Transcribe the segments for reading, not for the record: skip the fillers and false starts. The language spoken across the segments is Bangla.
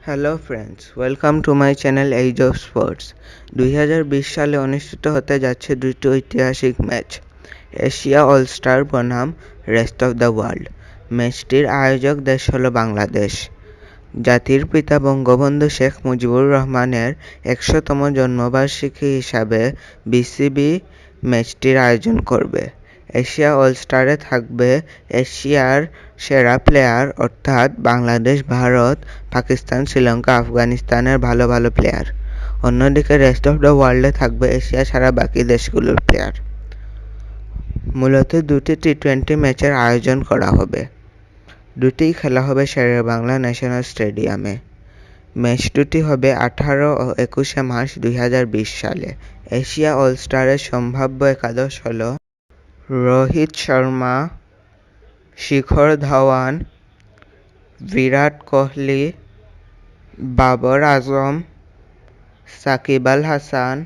Hello friends, welcome to my channel age of sports. 2020 সালে অনুষ্ঠিত হতে যাচ্ছে দুটি ঐতিহাসিক ম্যাচ, এশিয়া অলস্টার বনাম রেস্ট অফ দ্য ওয়ার্ল্ড। ম্যাচটির আয়োজক দেশ হলো বাংলাদেশ। জাতির পিতা বঙ্গবন্ধু শেখ মুজিবুর রহমানের 100তম জন্মবার্ষিকী হিসাবে বিসিবি ম্যাচটির আয়োজন করবে। এশিয়া অলস্টারে থাকবে এশিয়ার সেরা প্লেয়ার অর্থাৎ বাংলাদেশ, ভারত, পাকিস্তান, শ্রীলঙ্কা, আফগানিস্তানের ভালো ভালো প্লেয়ার। অন্যদিকে রেস্ট অফ দ্য ওয়ার্ল্ডে থাকবে এশিয়া ছাড়া বাকি দেশগুলোর প্লেয়ার। মূলত দুটি টি-20 ম্যাচের আয়োজন করা হবে। দুটিই খেলা হবে শেরেবাংলা ন্যাশনাল স্টেডিয়ামে। ম্যাচ দুটি হবে 18 ও 21 মার্চ 2020 সালে। এশিয়া অলস্টারের সম্ভাব্য একাদশ হল রোহিত শর্মা, শিখর ধাওয়ান, বিরাট কোহলি, বাবর আজম, সাকিব আল হাসান,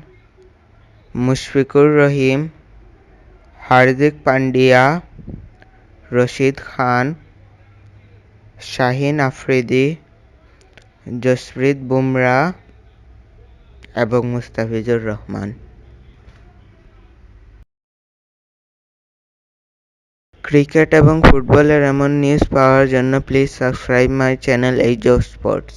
মুশফিকুর রহিম, হার্দিক পান্ডিয়া, রশিদ খান, শাহিন আফ্রিদি, জসপ্রীত বুমরা এবং মুস্তাফিজুর রহমান। ক্রিকেট এবং ফুটবলের এমন নিউজ পাওয়ার জন্য please subscribe my channel age of sports.